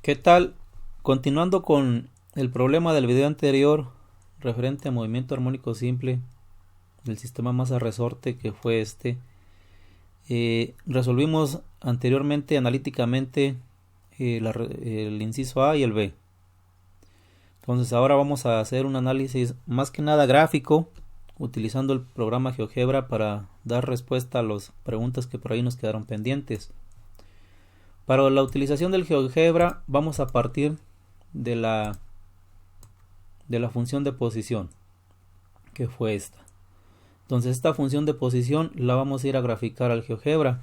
¿Qué tal? Continuando con el problema del video anterior referente a movimiento armónico simple del sistema masa resorte, que fue resolvimos anteriormente analíticamente el inciso A y el B. Entonces ahora vamos a hacer un análisis más que nada gráfico, utilizando el programa GeoGebra para dar respuesta a las preguntas que por ahí nos quedaron pendientes. Para la utilización del GeoGebra vamos a partir de la función de posición, que fue esta. Entonces esta función de posición la vamos a ir a graficar al GeoGebra.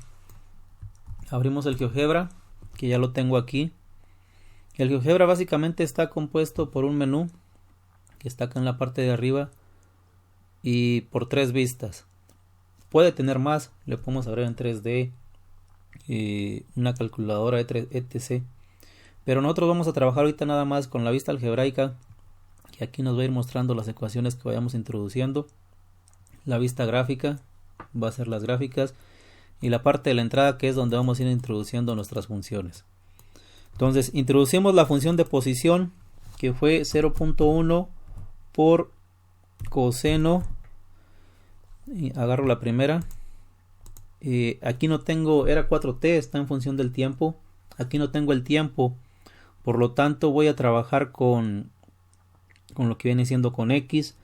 Abrimos el GeoGebra, que ya lo tengo aquí. El GeoGebra básicamente está compuesto por un menú que está acá en la parte de arriba y por tres vistas. Puede tener más, le podemos abrir en 3D, una calculadora etc. Pero nosotros vamos a trabajar ahorita nada más con la vista algebraica, que aquí nos va a ir mostrando las ecuaciones que vayamos introduciendo. La vista gráfica va a ser las gráficas, y la parte de la entrada, que es donde vamos a ir introduciendo nuestras funciones. Entonces introducimos la función de posición, que fue 0.1 por coseno, y agarro la primera. Aquí no tengo, era 4t, está en función del tiempo. Aquí no tengo el tiempo, por lo tanto voy a trabajar con lo que viene siendo con x,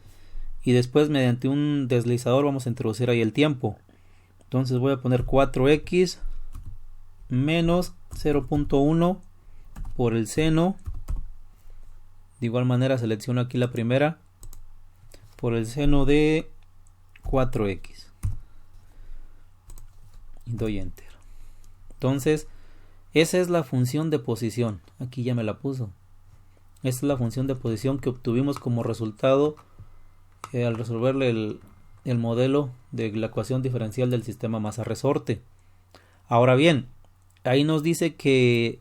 y después mediante un deslizador vamos a introducir ahí el tiempo. Entonces voy a poner 4x menos 0.1 por el seno. De igual manera selecciono aquí la primera, por el seno de 4x. Y doy enter. Entonces esa es la función de posición. Aquí ya me la puso. Esta es la función de posición que obtuvimos como resultado al resolverle el modelo de la ecuación diferencial del sistema masa resorte. Ahora bien, ahí nos dice que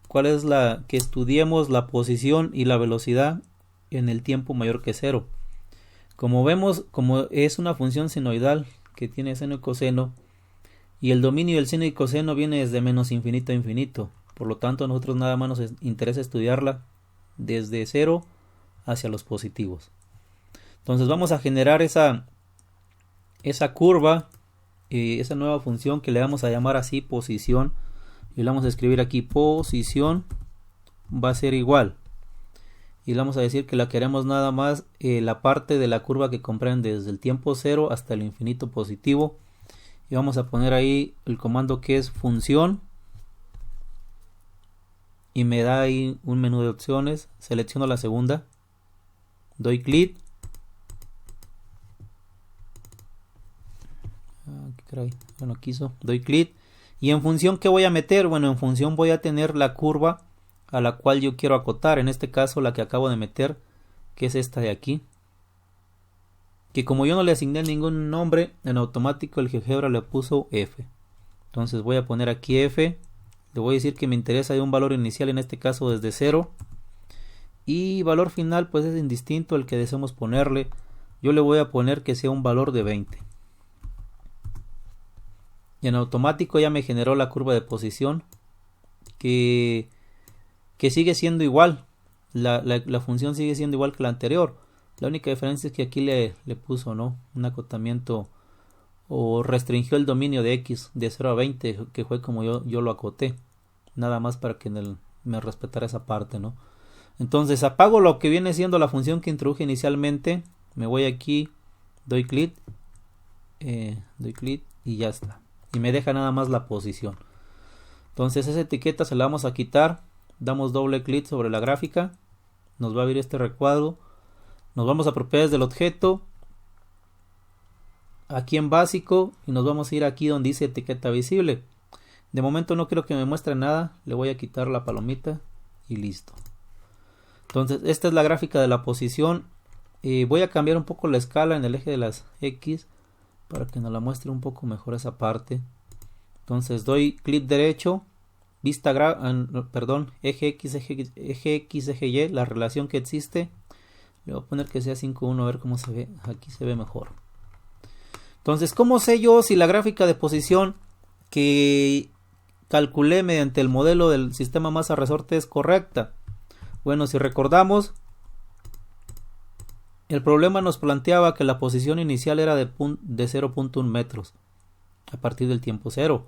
que estudiemos la posición y la velocidad en el tiempo mayor que 0. Como vemos, como es una función senoidal que tiene seno y coseno, y el dominio del seno y coseno viene desde menos infinito a infinito, por lo tanto a nosotros nada más nos interesa estudiarla desde 0 hacia los positivos. Entonces vamos a generar esa curva, esa nueva función que le vamos a llamar así posición, y le vamos a escribir aquí posición va a ser igual, y le vamos a decir que la queremos nada más la parte de la curva que comprende desde el tiempo 0 hasta el infinito positivo. Y vamos a poner ahí el comando que es función, y me da ahí un menú de opciones. Selecciono la segunda, doy clic, doy clic, y en función, ¿qué voy a meter? Bueno, en función voy a tener la curva a la cual yo quiero acotar, en este caso la que acabo de meter, que es esta de aquí, que como yo no le asigné ningún nombre, en automático el GeoGebra le puso F. Entonces voy a poner aquí F, le voy a decir que me interesa de un valor inicial, en este caso desde 0, y valor final pues es indistinto el que deseemos ponerle. Yo le voy a poner que sea un valor de 20. Y en automático ya me generó la curva de posición, que sigue siendo igual, la función sigue siendo igual que la anterior. La única diferencia es que aquí le puso un acotamiento, o restringió el dominio de x de 0 a 20, que fue como yo lo acoté, nada más para que me respetara esa parte, Entonces apago lo que viene siendo la función que introduje inicialmente, me voy aquí, doy clic y ya está, y me deja nada más la posición. Entonces esa etiqueta se la vamos a quitar, damos doble clic sobre la gráfica, nos va a abrir este recuadro. Nos vamos a propiedades del objeto, aquí en básico, y nos vamos a ir aquí donde dice etiqueta visible. De momento no quiero que me muestre nada, le voy a quitar la palomita y listo. Entonces esta es la gráfica de la posición. Voy a cambiar un poco la escala en el eje de las X para que nos la muestre un poco mejor esa parte. Entonces doy clic derecho, eje X, eje Y, la relación que existe. Le voy a poner que sea 5.1, a ver cómo se ve. Aquí se ve mejor. Entonces, ¿cómo sé yo si la gráfica de posición que calculé mediante el modelo del sistema masa-resorte es correcta? Bueno, si recordamos, el problema nos planteaba que la posición inicial era de 0.1 metros a partir del tiempo cero.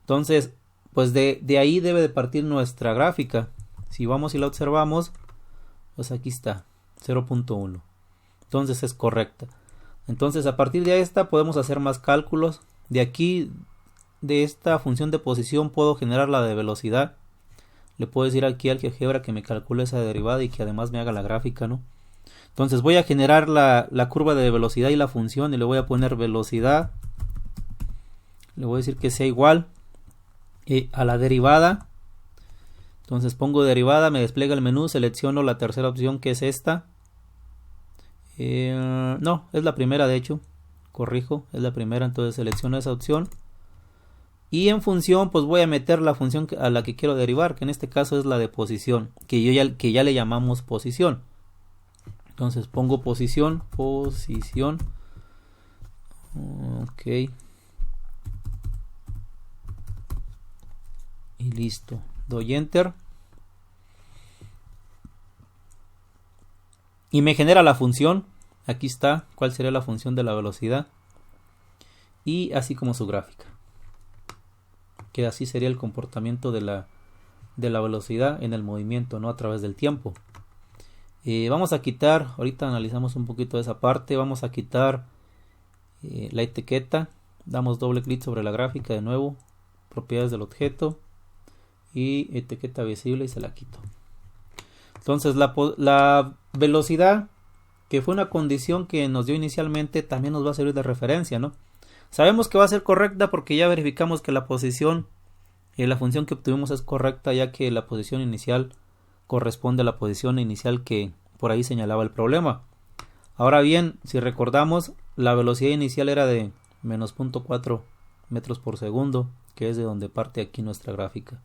Entonces, pues de ahí debe de partir nuestra gráfica. Si vamos y la observamos, pues aquí está, 0.1. Entonces es correcta. Entonces a partir de esta podemos hacer más cálculos. De aquí, de esta función de posición, puedo generar la de velocidad. Le puedo decir aquí al GeoGebra que me calcule esa derivada y que además me haga la gráfica, ¿no? Entonces voy a generar la curva de velocidad y la función y le voy a poner velocidad. Le voy a decir que sea igual a la derivada. Entonces pongo derivada, me despliega el menú, selecciono la tercera opción que es esta. No, es la primera de hecho. Corrijo, es la primera, entonces selecciono esa opción. Y en función, pues voy a meter la función a la que quiero derivar, que en este caso es la de posición, que ya le llamamos posición. Entonces pongo posición. Ok. Y listo. Doy enter. Y me genera la función. Aquí está. ¿Cuál sería la función de la velocidad? Y así como su gráfica. Que así sería el comportamiento de la velocidad en el movimiento, no a través del tiempo. Vamos a quitar, ahorita analizamos un poquito de esa parte, vamos a quitar la etiqueta, damos doble clic sobre la gráfica de nuevo, propiedades del objeto y etiqueta visible y se la quito. Entonces la velocidad, que fue una condición que nos dio inicialmente, también nos va a servir de referencia, ¿no? Sabemos que va a ser correcta porque ya verificamos que la posición y la función que obtuvimos es correcta, ya que la posición inicial corresponde a la posición inicial que por ahí señalaba el problema. Ahora bien, si recordamos, la velocidad inicial era de menos 0.4 metros por segundo, que es de donde parte aquí nuestra gráfica.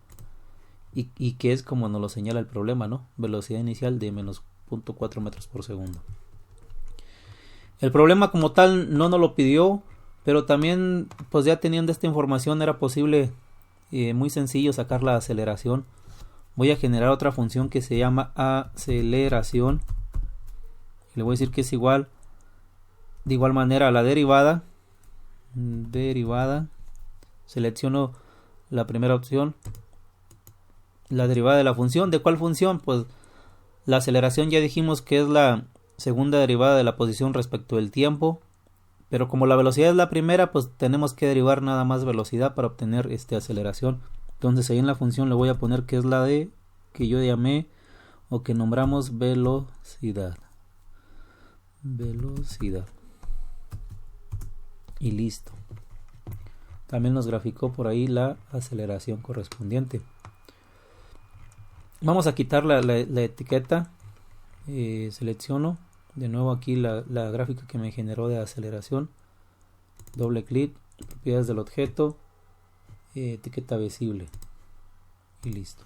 Y que es como nos lo señala el problema, ¿no? Velocidad inicial de menos 0.4 metros por segundo. El problema como tal no nos lo pidió, pero también pues ya teniendo esta información era posible muy sencillo sacar la aceleración. Voy a generar otra función que se llama aceleración. Le voy a decir que es igual, de igual manera, a la derivada. Selecciono la primera opción. La derivada de la función. ¿De cuál función? Pues la aceleración ya dijimos que es la segunda derivada de la posición respecto del tiempo. Pero como la velocidad es la primera, pues tenemos que derivar nada más velocidad para obtener aceleración. Entonces ahí en la función le voy a poner que es la de que yo llamé o que nombramos velocidad. Y listo. También nos graficó por ahí la aceleración correspondiente. Vamos a quitar la etiqueta. Selecciono de nuevo aquí la gráfica que me generó de aceleración. Doble clic, propiedades del objeto, etiqueta visible y listo.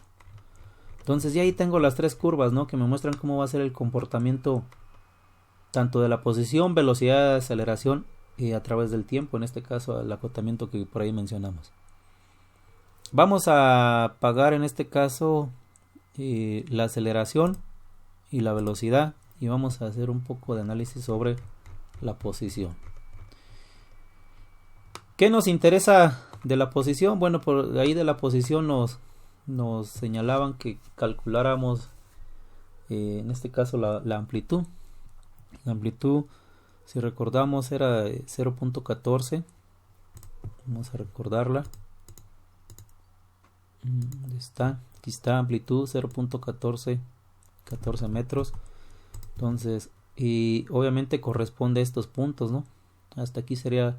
Entonces ya ahí tengo las tres curvas, ¿no? Que me muestran cómo va a ser el comportamiento tanto de la posición, velocidad, aceleración y a través del tiempo, en este caso el acotamiento que por ahí mencionamos. Vamos a apagar en este caso la aceleración y la velocidad y vamos a hacer un poco de análisis sobre la posición. ¿Qué nos interesa de la posición? Bueno, por ahí de la posición nos señalaban que calculáramos en este caso la amplitud. La amplitud, si recordamos, era 0.14. Vamos a recordarla. ¿Dónde está? Aquí está, amplitud 0.14 metros. Entonces, y obviamente corresponde a estos puntos, ¿no? Hasta aquí sería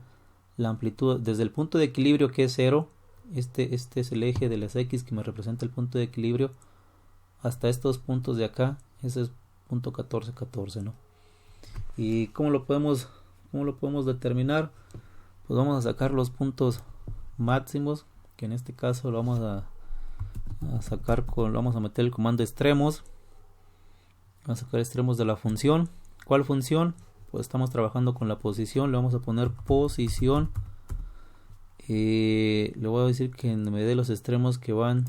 la amplitud desde el punto de equilibrio, que es 0. Este es el eje de las X que me representa el punto de equilibrio, hasta estos puntos de acá. Ese es punto 14, ¿no? ¿Y cómo lo podemos determinar? Pues vamos a sacar los puntos máximos, que en este caso lo vamos a sacar vamos a meter el comando extremos. Vamos a sacar extremos de la función. ¿Cuál función? Pues estamos trabajando con la posición. Le vamos a poner posición Le voy a decir que me dé los extremos que van.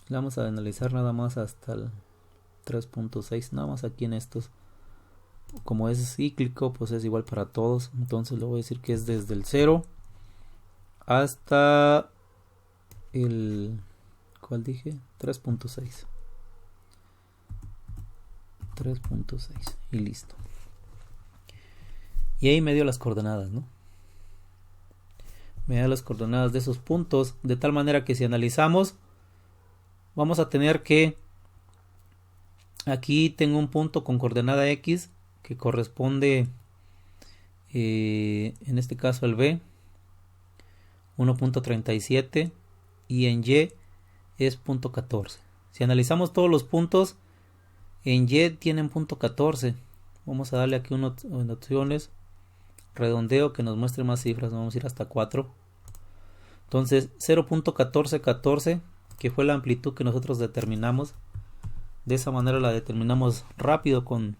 Vamos a analizar nada más hasta el 3.6, nada más aquí en estos. Como es cíclico, pues es igual para todos. Entonces le voy a decir que es desde el 0 hasta el... ¿Cuál dije? 3.6. 3.6 y listo. Y ahí me dio las coordenadas, ¿no? Me da las coordenadas de esos puntos, de tal manera que si analizamos, vamos a tener que aquí tengo un punto con coordenada X que corresponde en este caso al B 1.37 y en Y es 0.14. Si analizamos todos los puntos, en Y tienen 0.14. Vamos a darle aquí unas opciones, redondeo que nos muestre más cifras, vamos a ir hasta 4. Entonces 0.1414, que fue la amplitud que nosotros determinamos. De esa manera la determinamos rápido con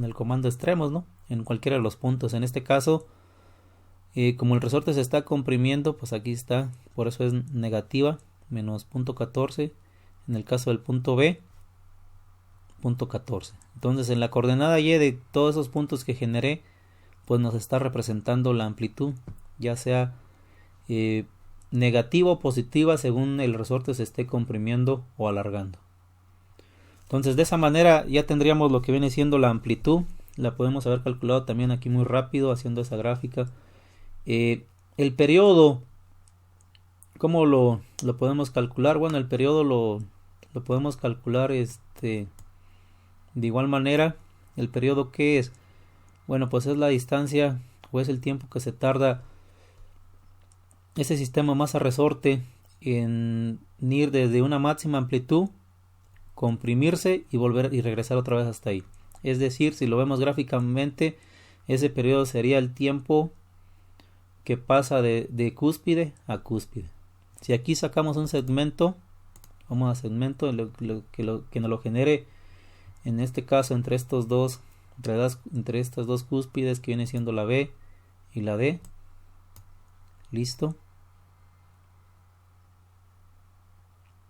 el comando extremos, ¿no? En cualquiera de los puntos. En este caso, como el resorte se está comprimiendo, pues aquí está, por eso es negativa, menos 0.14. En el caso del punto B, 0.14. Entonces en la coordenada Y de todos esos puntos que generé, pues nos está representando la amplitud, ya sea negativa o positiva según el resorte se esté comprimiendo o alargando. Entonces de esa manera ya tendríamos lo que viene siendo la amplitud. La podemos haber calculado también aquí muy rápido haciendo esa gráfica. El periodo, ¿cómo lo podemos calcular? Bueno, el periodo lo podemos calcular de igual manera. ¿El periodo qué es? Bueno, pues es la distancia o es el tiempo que se tarda ese sistema masa resorte en ir desde una máxima amplitud, comprimirse y volver y regresar otra vez hasta ahí. Es decir, si lo vemos gráficamente, ese periodo sería el tiempo que pasa de cúspide a cúspide. Si aquí sacamos un segmento, vamos a segmento que nos lo genere, en este caso entre estas dos cúspides que viene siendo la B y la D. Listo.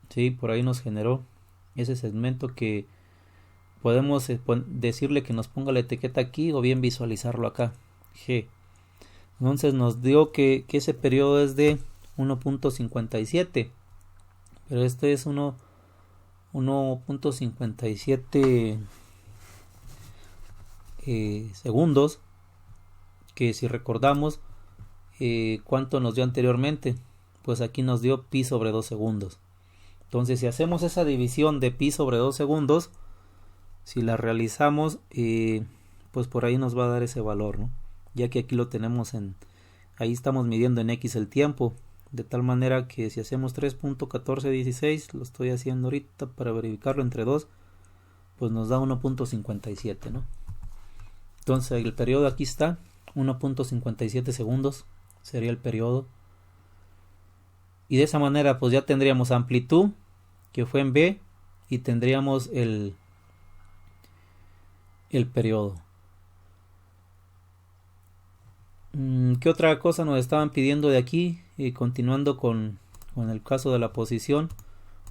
Sí, por ahí nos generó ese segmento que podemos decirle que nos ponga la etiqueta aquí o bien visualizarlo acá, G. Entonces nos dio que ese periodo es de 1.57, pero este es 1.57 segundos, que si recordamos cuánto nos dio anteriormente, pues aquí nos dio pi sobre 2 segundos. Entonces si hacemos esa división de pi sobre 2 segundos, si la realizamos, pues por ahí nos va a dar ese valor, ¿no? Ya que aquí lo tenemos ahí estamos midiendo en X el tiempo, de tal manera que si hacemos 3.1416, lo estoy haciendo ahorita para verificarlo entre 2, pues nos da 1.57, ¿no? Entonces el periodo aquí está, 1.57 segundos sería el periodo. Y de esa manera pues ya tendríamos amplitud, que fue en B, y tendríamos el periodo. ¿Qué otra cosa nos estaban pidiendo de aquí? Y continuando con el caso de la posición,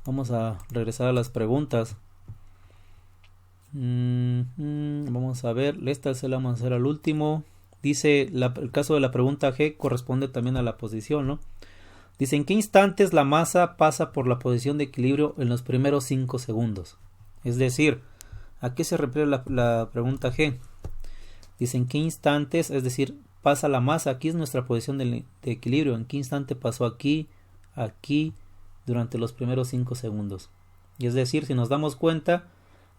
vamos a regresar a las preguntas. Vamos a ver, esta se la vamos a hacer al último. Dice, el caso de la pregunta G corresponde también a la posición, ¿no? Dice, ¿en qué instantes la masa pasa por la posición de equilibrio en los primeros 5 segundos? Es decir, ¿a qué se refiere la pregunta G? Dice, ¿en qué instantes? Es decir, pasa la masa. Aquí es nuestra posición de equilibrio. ¿En qué instante pasó aquí, aquí, durante los primeros 5 segundos? Y es decir, si nos damos cuenta,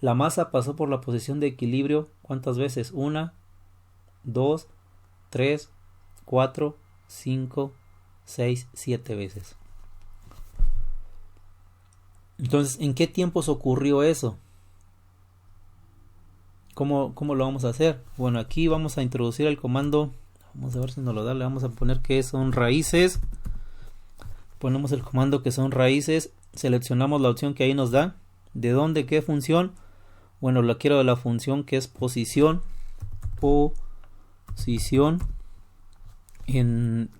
la masa pasó por la posición de equilibrio, ¿cuántas veces? 1, 2, 3, 4, 5, 6, 7 veces. Entonces, ¿en qué tiempos ocurrió eso? ¿Cómo lo vamos a hacer? Bueno, aquí vamos a introducir el comando. Vamos a ver si nos lo da. Le vamos a poner que son raíces. Ponemos el comando que son raíces. Seleccionamos la opción que ahí nos da. ¿De dónde? ¿Qué función? Bueno, la quiero de la función que es posición. Posición. ¿En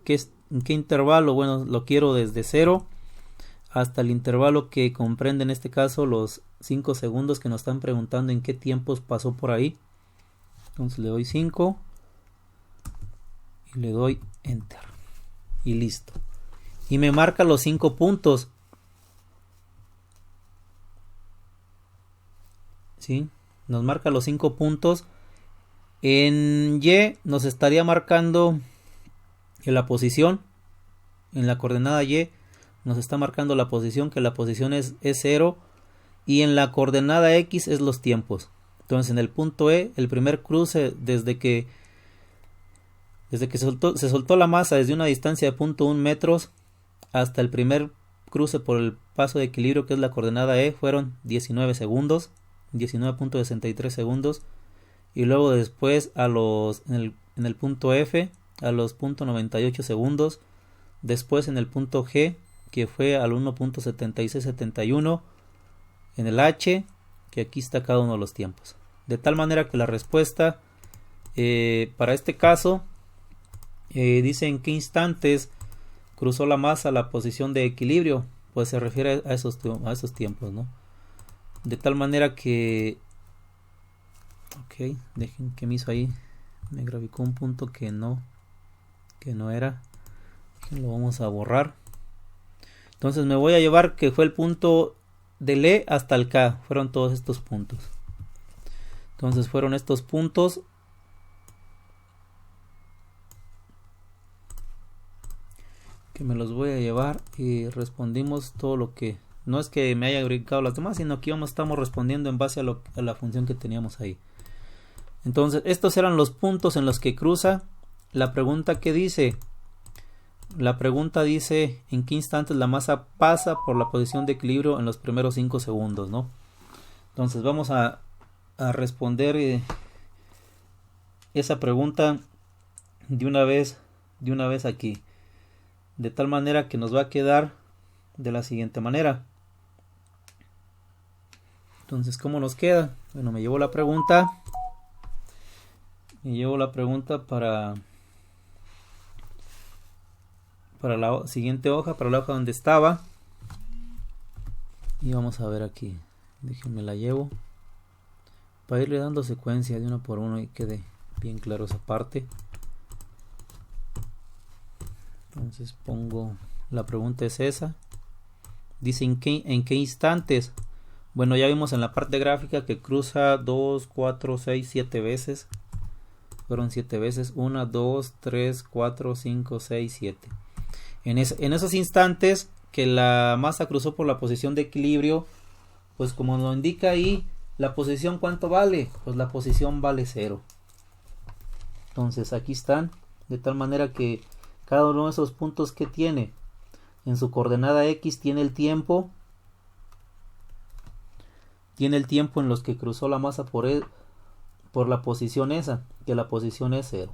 en qué intervalo. Bueno, lo quiero desde 0 hasta el intervalo que comprende en este caso los 5 segundos que nos están preguntando en qué tiempos pasó por ahí. Entonces le doy 5 y le doy enter y listo, y me marca los 5 puntos. ¿Sí? Nos marca los 5 puntos. En Y nos estaría marcando en la posición, en la coordenada Y nos está marcando la posición, que la posición es 0, y en la coordenada X es los tiempos. Entonces en el punto E, el primer cruce desde que se soltó la masa desde una distancia de 0.1 metros hasta el primer cruce por el paso de equilibrio, que es la coordenada E, fueron 19 segundos, 19.63 segundos, y luego después en el punto F a los 0.98 segundos, después en el punto G, que fue al 1.7671, en el H, que aquí está cada uno de los tiempos, de tal manera que la respuesta para este caso dice en qué instantes cruzó la masa la posición de equilibrio, pues se refiere a esos tiempos, ¿no? De tal manera que dejen que me hizo ahí, me graficó un punto que no era, lo vamos a borrar. Entonces me voy a llevar que fue el punto del E hasta el K, fueron todos estos puntos. Entonces fueron estos puntos. Que me los voy a llevar y respondimos todo lo que... No es que me haya brincado las demás, sino que estamos respondiendo en base a la función que teníamos ahí. Entonces estos eran los puntos en los que cruza. La pregunta que dice... La pregunta dice en qué instantes la masa pasa por la posición de equilibrio en los primeros 5 segundos, ¿no? Entonces vamos a responder esa pregunta de una vez aquí. De tal manera que nos va a quedar de la siguiente manera. Entonces, ¿cómo nos queda? Bueno, me llevo la pregunta. Para la siguiente hoja, para la hoja donde estaba. Y vamos a ver aquí. Déjenme la llevo. Para irle dando secuencia de uno por uno y quede bien claro esa parte. Entonces pongo, la pregunta es esa. Dice en qué instantes. Bueno, ya vimos en la parte gráfica que cruza 2, 4, 6, 7 veces. Fueron 7 veces. 1, 2, 3, 4, 5, 6, 7. En esos instantes que la masa cruzó por la posición de equilibrio, pues como lo indica ahí, la posición ¿cuánto vale? Pues la posición vale 0. Entonces aquí están, de tal manera que cada uno de esos puntos que tiene en su coordenada X tiene el tiempo en los que cruzó la masa por la posición esa, que la posición es 0.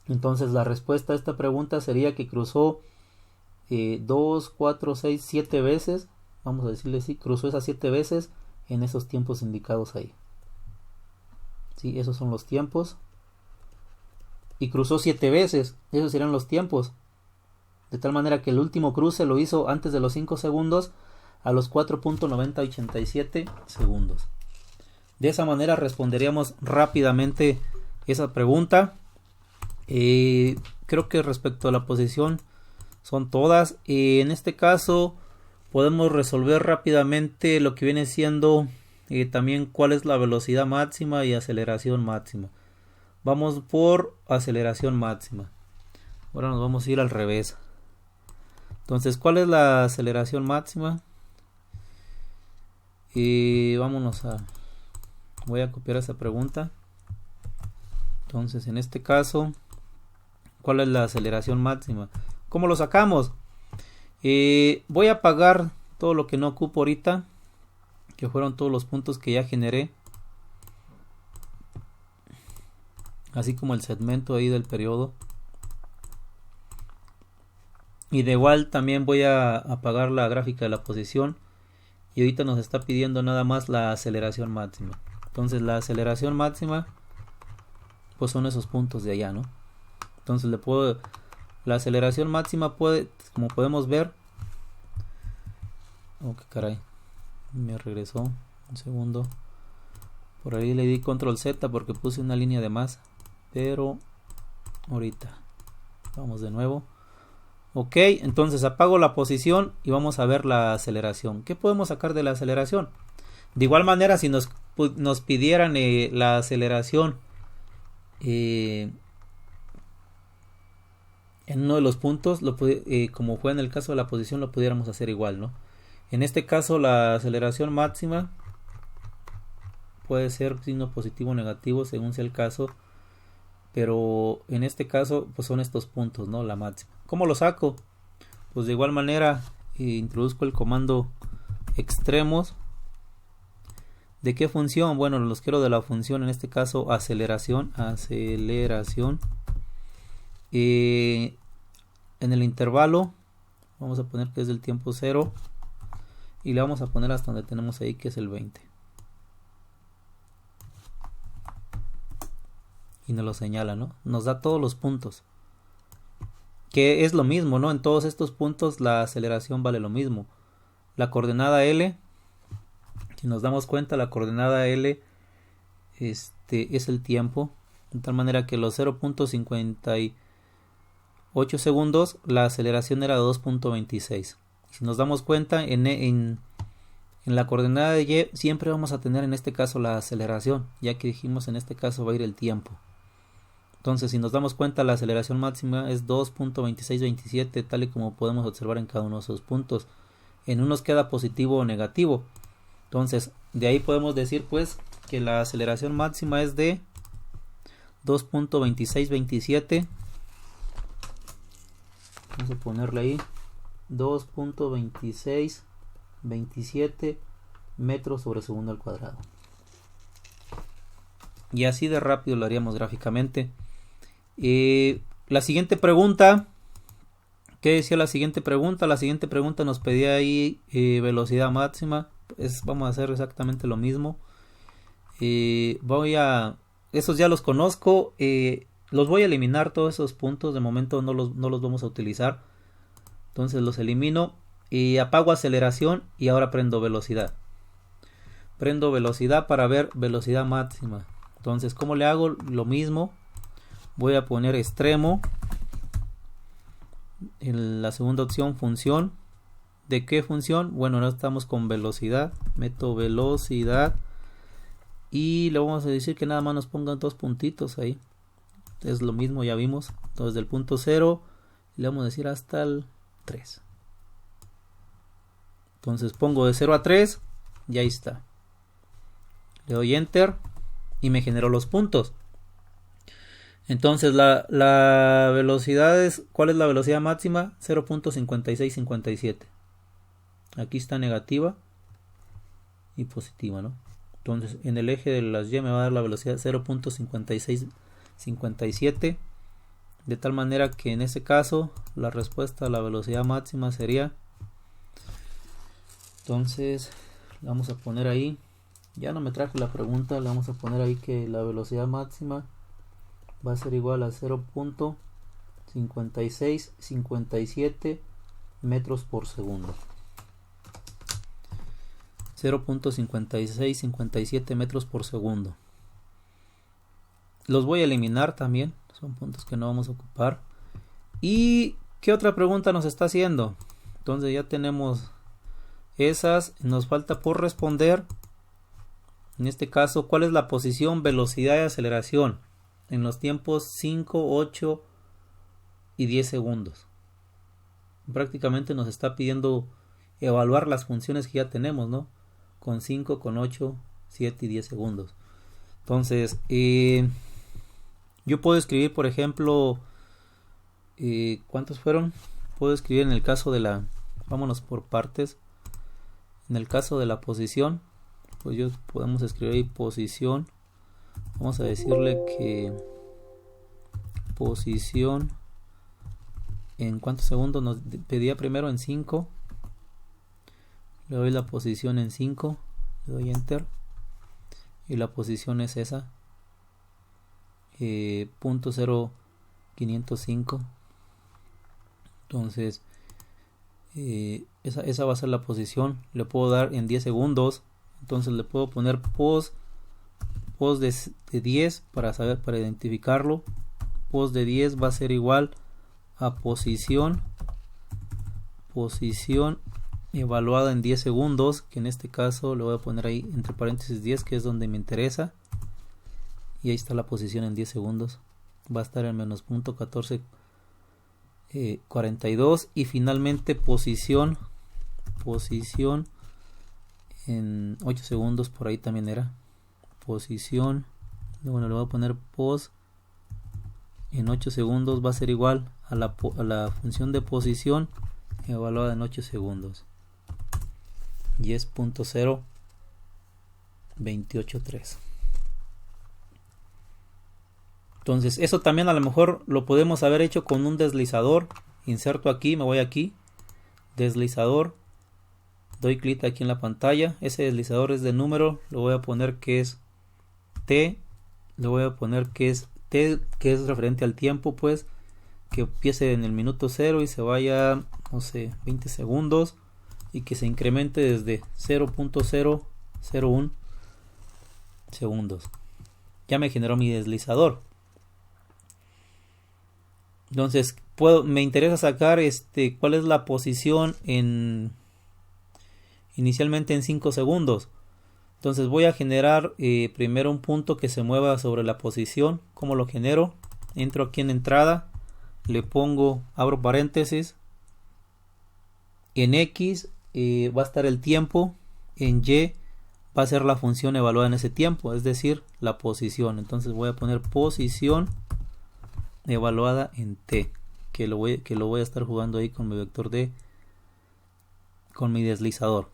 Entonces la respuesta a esta pregunta sería que cruzó 2, 4, 6, 7 veces, vamos a decirle así, cruzó esas 7 veces en esos tiempos indicados ahí. ¿Sí? Esos son los tiempos. Y cruzó 7 veces, esos serían los tiempos. De tal manera que el último cruce lo hizo antes de los 5 segundos a los 4.9087 segundos. De esa manera responderíamos rápidamente esa pregunta. Creo que respecto a la posición son todas. En este caso podemos resolver rápidamente lo que viene siendo también cuál es la velocidad máxima y aceleración máxima. Vamos por aceleración máxima. Ahora nos vamos a ir al revés. Entonces, ¿cuál es la aceleración máxima? Voy a copiar esa pregunta. Entonces, en este caso, ¿cuál es la aceleración máxima? ¿Cómo lo sacamos? Voy a apagar todo lo que no ocupo ahorita, que fueron todos los puntos que ya generé, así como el segmento ahí del periodo. Y de igual también voy a apagar la gráfica de la posición. Y ahorita nos está pidiendo nada más la aceleración máxima. Entonces la aceleración máxima pues son esos puntos de allá, ¿no? Entonces le puedo La aceleración máxima puede, como podemos ver, oh, qué caray, me regresó un segundo. Por ahí le di control Z porque puse una línea de más, pero ahorita vamos de nuevo. Ok, entonces apago la posición y vamos a ver la aceleración. ¿Qué podemos sacar de la aceleración? De igual manera, si nos pidieran la aceleración en uno de los puntos, como fue en el caso de la posición, lo pudiéramos hacer igual, ¿no? En este caso, la aceleración máxima puede ser signo positivo o negativo según sea el caso, pero en este caso pues son estos puntos, ¿no? La máxima. ¿Cómo lo saco? Pues de igual manera introduzco el comando extremos. ¿De qué función? Bueno, los quiero de la función, en este caso aceleración. En el intervalo vamos a poner que es del tiempo 0 y le vamos a poner hasta donde tenemos ahí, que es el 20. Y nos lo señala, ¿no? Nos da todos los puntos. Que es lo mismo, ¿no? En todos estos puntos la aceleración vale lo mismo. La coordenada L, si nos damos cuenta, la coordenada L es el tiempo. De tal manera que los 0.58 segundos, la aceleración era 2.26. Si nos damos cuenta, en la coordenada de Y siempre vamos a tener en este caso la aceleración, ya que dijimos en este caso va a ir el tiempo. Entonces, si nos damos cuenta, la aceleración máxima es 2.2627, tal y como podemos observar en cada uno de esos puntos. En unos queda positivo o negativo. Entonces, de ahí podemos decir pues que la aceleración máxima es de 2.2627. Vamos a ponerle ahí 2.2627 metros sobre segundo al cuadrado. Y así de rápido lo haríamos gráficamente. La siguiente pregunta, ¿qué decía la siguiente pregunta? La siguiente pregunta nos pedía ahí velocidad máxima. Pues vamos a hacer exactamente lo mismo. Esos ya los conozco. Los voy a eliminar, todos esos puntos. De momento no los vamos a utilizar. Entonces los elimino. Y apago aceleración y ahora prendo velocidad. Prendo velocidad para ver velocidad máxima. Entonces, ¿cómo le hago? Lo mismo. Voy a poner extremo. En la segunda opción, función. ¿De qué función? Bueno, ahora estamos con velocidad. Meto velocidad. Y le vamos a decir que nada más nos pongan dos puntitos ahí. Es lo mismo, ya vimos. Entonces, del punto 0, le vamos a decir hasta el 3. Entonces, pongo de 0 a 3. Y ahí está. Le doy enter. Y me generó los puntos. Entonces la velocidad es, ¿cuál es la velocidad máxima? 0.5657. Aquí está negativa y positiva, ¿no? Entonces en el eje de las Y me va a dar la velocidad 0.5657. De tal manera que en ese caso la respuesta a la velocidad máxima sería, entonces le vamos a poner ahí, ya no me traje la pregunta, le vamos a poner ahí que la velocidad máxima va a ser igual a 0.5657 metros por segundo. 0.5657 metros por segundo. Los voy a eliminar también, son puntos que no vamos a ocupar. ¿Y qué otra pregunta nos está haciendo? Entonces ya tenemos esas, nos falta por responder. En este caso, ¿cuál es la posición, velocidad y aceleración en los tiempos 5, 8 y 10 segundos? Prácticamente nos está pidiendo evaluar las funciones que ya tenemos, ¿no? Con 5, con 8, 7 y 10 segundos. Entonces, yo puedo escribir, por ejemplo, ¿cuántos fueron? Puedo escribir en el caso de la, vámonos por partes. En el caso de la posición, pues yo podemos escribir ahí posición. Vamos a decirle que posición en cuántos segundos nos pedía primero, en 5. Le doy la posición en 5, le doy enter y la posición es esa, .0505. Entonces esa va a ser la posición. Le puedo dar en 10 segundos. Entonces le puedo poner pos de 10 para identificarlo. Pos de 10 va a ser igual a posición evaluada en 10 segundos, que en este caso le voy a poner ahí entre paréntesis 10, que es donde me interesa, y ahí está la posición en 10 segundos. Va a estar en menos punto 1442, y finalmente posición en 8 segundos, por ahí también era posición. Bueno, le voy a poner pos en 8 segundos, va a ser igual a la función de posición evaluada en 8 segundos, y es 0.0283. Entonces eso también a lo mejor lo podemos haber hecho con un deslizador. Inserto aquí, me voy aquí, deslizador, doy clic aquí en la pantalla. Ese deslizador es de número, le voy a poner que es T, le voy a poner que es T, que es referente al tiempo, pues que empiece en el minuto 0 y se vaya, no sé, 20 segundos, y que se incremente desde 0.001 segundos. Ya me generó mi deslizador. Entonces me interesa sacar cuál es la posición inicialmente en 5 segundos. Entonces voy a generar primero un punto que se mueva sobre la posición. ¿Cómo lo genero? Entro aquí en entrada, le pongo, abro paréntesis, en X va a estar el tiempo, en Y va a ser la función evaluada en ese tiempo, es decir, la posición. Entonces voy a poner posición evaluada en T, que lo voy a estar jugando ahí con mi vector D, con mi deslizador.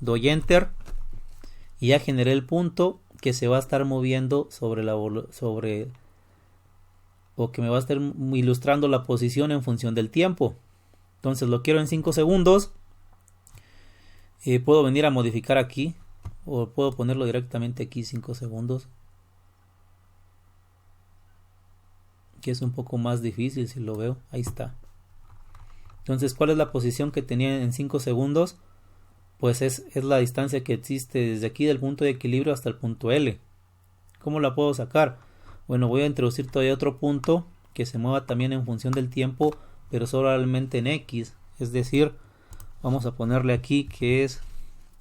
Doy enter y ya generé el punto que se va a estar moviendo o que me va a estar ilustrando la posición en función del tiempo. Entonces lo quiero en 5 segundos. Puedo venir a modificar aquí, o puedo ponerlo directamente aquí 5 segundos, que es un poco más difícil si lo veo. Ahí está. Entonces, ¿cuál es la posición que tenía en 5 segundos? Pues es la distancia que existe desde aquí del punto de equilibrio hasta el punto L. ¿Cómo la puedo sacar? Bueno, voy a introducir todavía otro punto que se mueva también en función del tiempo, pero solamente en X. Es decir, vamos a ponerle aquí que es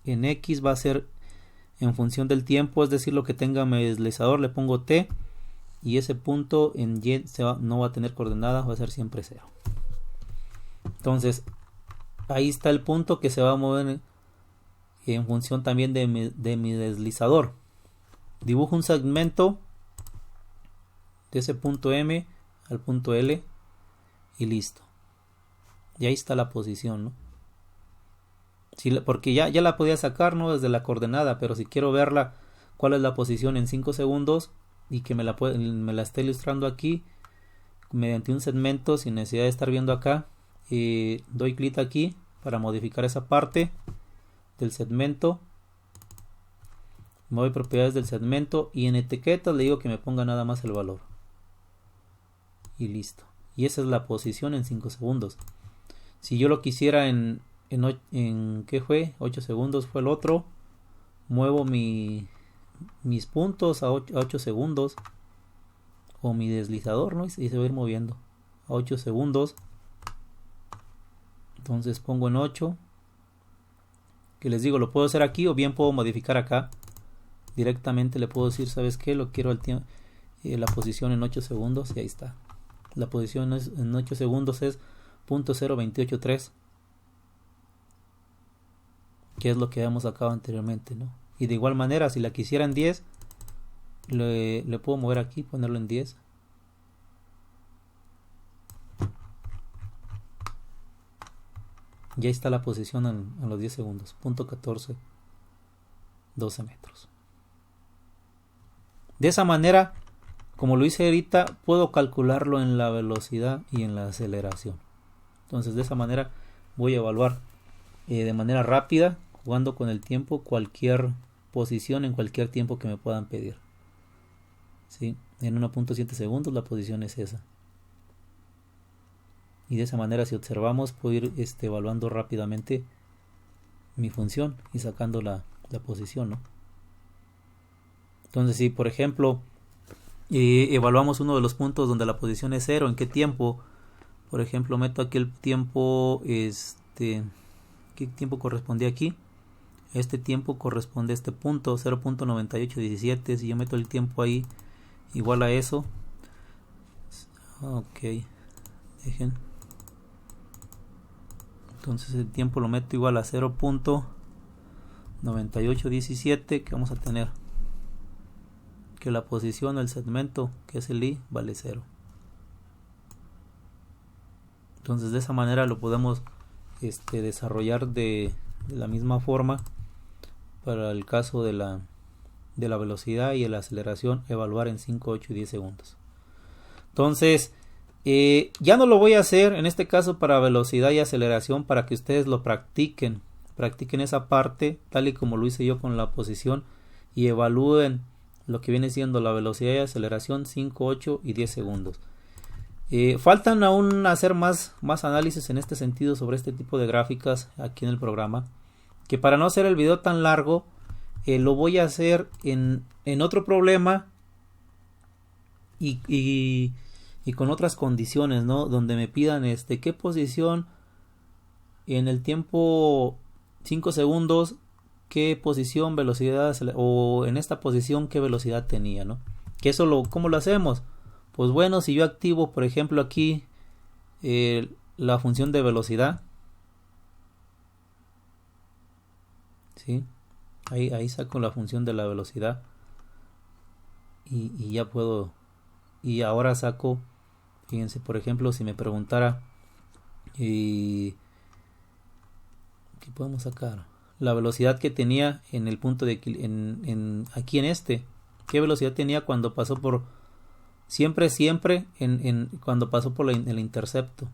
en X, va a ser en función del tiempo, es decir, lo que tenga mi deslizador le pongo T, y ese punto en Y no va a tener coordenadas, va a ser siempre 0. Entonces ahí está el punto que se va a mover en función también de mi deslizador. Dibujo un segmento de ese punto M al punto L y listo. Y ahí está la posición, ¿no? Porque ya la podía sacar, ¿no?, desde la coordenada, pero si quiero verla, cuál es la posición en 5 segundos y que me la esté ilustrando aquí mediante un segmento sin necesidad de estar viendo acá, doy clic aquí para modificar esa parte del segmento, me voy a propiedades del segmento y en etiquetas le digo que me ponga nada más el valor y listo. Y esa es la posición en 5 segundos. Si yo lo quisiera en ¿qué fue? 8 segundos fue el otro. Muevo mis puntos a 8 segundos, o mi deslizador, ¿no? Y se va a ir moviendo a 8 segundos. Entonces pongo en 8, que les digo, lo puedo hacer aquí o bien puedo modificar acá. Directamente le puedo decir, ¿sabes qué? Lo quiero la posición en 8 segundos y ahí está. La posición en 8 segundos es .0283, que es lo que habíamos sacado anteriormente, ¿no? Y de igual manera, si la quisiera en 10, le puedo mover aquí, ponerlo en 10. Ya está la posición en los 10 segundos, .1412 metros. De esa manera, como lo hice ahorita, puedo calcularlo en la velocidad y en la aceleración. Entonces, de esa manera voy a evaluar de manera rápida, jugando con el tiempo, cualquier posición en cualquier tiempo que me puedan pedir. ¿Sí? En 1.7 segundos la posición es esa. y de esa manera, si observamos, puedo ir evaluando rápidamente mi función y sacando la posición, ¿no? Entonces, si por ejemplo evaluamos uno de los puntos donde la posición es 0, ¿en qué tiempo? Por ejemplo, meto aquí el tiempo, ¿qué tiempo correspondía aquí? Este tiempo corresponde a este punto, 0.9817. Si yo meto el tiempo ahí igual a eso, ok, dejen. Entonces el tiempo lo meto igual a 0.9817, que vamos a tener que la posición o el segmento, que es el i, vale 0. Entonces de esa manera lo podemos desarrollar de la misma forma para el caso de la velocidad y la aceleración, evaluar en 5, 8 y 10 segundos. Entonces ya no lo voy a hacer en este caso para velocidad y aceleración, para que ustedes lo practiquen esa parte tal y como lo hice yo con la posición, y evalúen lo que viene siendo la velocidad y aceleración 5, 8 y 10 segundos. Faltan aún hacer más análisis en este sentido sobre este tipo de gráficas aquí en el programa, que para no hacer el video tan largo lo voy a hacer en otro problema y con otras condiciones, ¿no? Donde me pidan qué posición en el tiempo 5 segundos, qué posición, velocidad, o en esta posición qué velocidad tenía, ¿no? Que eso ¿cómo lo hacemos? Pues bueno, si yo activo, por ejemplo, aquí la función de velocidad, ¿sí? Ahí saco la función de la velocidad y ya puedo, y ahora saco, fíjense, por ejemplo, si me preguntara ¿qué podemos sacar? La velocidad que tenía en el punto de aquí en qué velocidad tenía cuando pasó por siempre cuando pasó por el intercepto,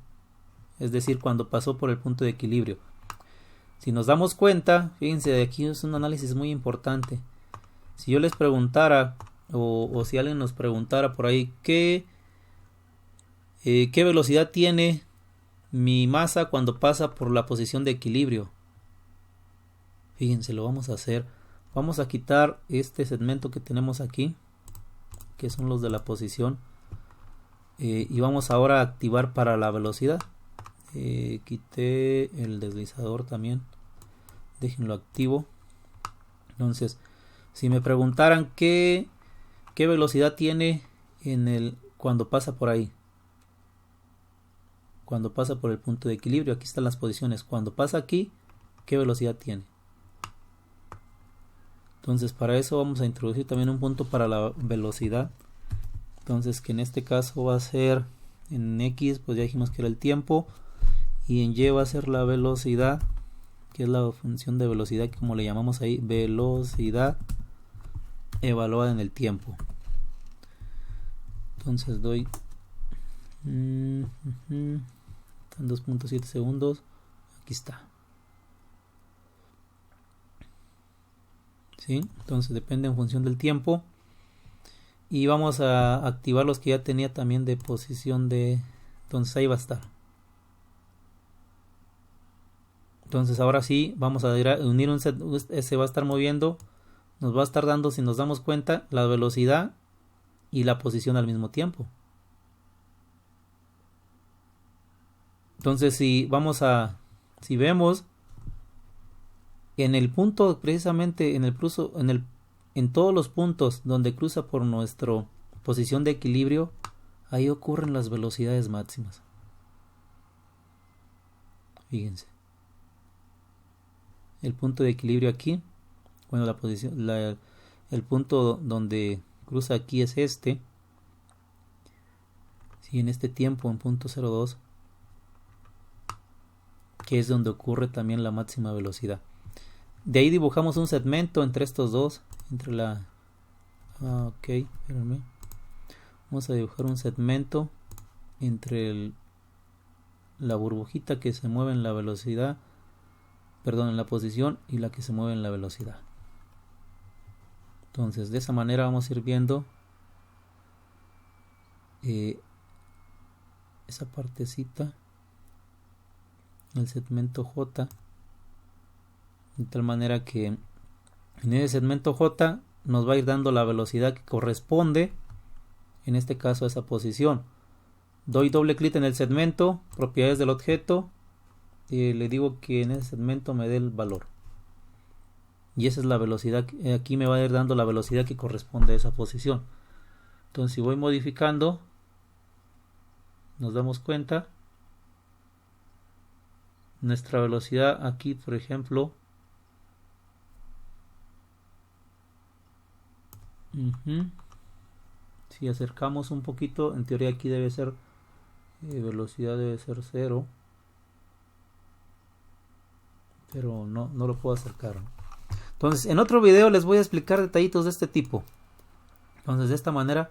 es decir, cuando pasó por el punto de equilibrio. Si nos damos cuenta, fíjense, de aquí es un análisis muy importante. Si yo les preguntara o si alguien nos preguntara por ahí qué velocidad tiene mi masa cuando pasa por la posición de equilibrio, fíjense, lo vamos a hacer. Vamos a quitar este segmento que tenemos aquí, que son los de la posición, y vamos ahora a activar para la velocidad. Quité el deslizador también, déjenlo activo. Entonces, si me preguntaran qué velocidad tiene cuando pasa por ahí, cuando pasa por el punto de equilibrio, aquí están las posiciones. Cuando pasa aquí, ¿qué velocidad tiene? Entonces, para eso vamos a introducir también un punto para la velocidad. Entonces, que en este caso va a ser en X, pues ya dijimos que era el tiempo, y en Y va a ser la velocidad, que es la función de velocidad, como le llamamos ahí, velocidad evaluada en el tiempo. Entonces doy 2.7 segundos, aquí está. ¿Sí? Entonces depende en función del tiempo, y vamos a activar los que ya tenía también de posición de, entonces ahí va a estar. Entonces ahora sí vamos a unir un set, se va a estar moviendo, nos va a estar dando, si nos damos cuenta, la velocidad y la posición al mismo tiempo. Entonces si vemos en el punto, precisamente en todos los puntos donde cruza por nuestra posición de equilibrio, ahí ocurren las velocidades máximas. Fíjense, el punto de equilibrio aquí, bueno, la posición, el punto donde cruza aquí es si en este tiempo, en punto 02, que es donde ocurre también la máxima velocidad. De ahí dibujamos un segmento entre estos dos, entre la... ok, espérenme. Vamos a dibujar un segmento entre la burbujita que se mueve en la velocidad, en la posición, y la que se mueve en la velocidad. Entonces de esa manera vamos a ir viendo esa partecita. el segmento J, de tal manera que en ese segmento J nos va a ir dando la velocidad que corresponde, en este caso, a esa posición. Doy doble clic en el segmento, propiedades del objeto, y le digo que en ese segmento me dé el valor. Y esa es la velocidad, aquí me va a ir dando la velocidad que corresponde a esa posición. Entonces, si voy modificando, nos damos cuenta, nuestra velocidad aquí, por ejemplo, si acercamos un poquito, en teoría aquí debe ser, velocidad debe ser 0, pero no lo puedo acercar. Entonces, en otro video les voy a explicar detallitos de este tipo. Entonces, de esta manera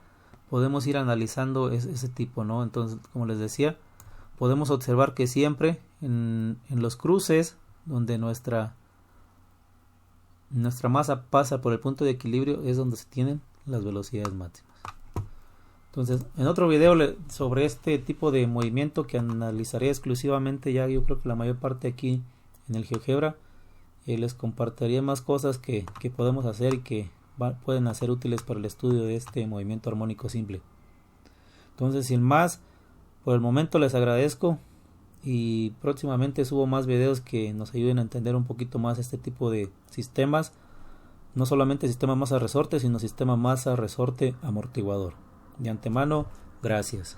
podemos ir analizando ese tipo, ¿no? Entonces, como les decía, podemos observar que siempre en los cruces donde nuestra masa pasa por el punto de equilibrio es donde se tienen las velocidades máximas. Entonces, en otro video sobre este tipo de movimiento que analizaré exclusivamente, ya yo creo que la mayor parte aquí en el GeoGebra, les compartiré más cosas que podemos hacer y que pueden ser útiles para el estudio de este movimiento armónico simple. Entonces, sin más, por el momento les agradezco y próximamente subo más videos que nos ayuden a entender un poquito más este tipo de sistemas, no solamente sistema masa resorte, sino sistema masa resorte amortiguador. De antemano, gracias.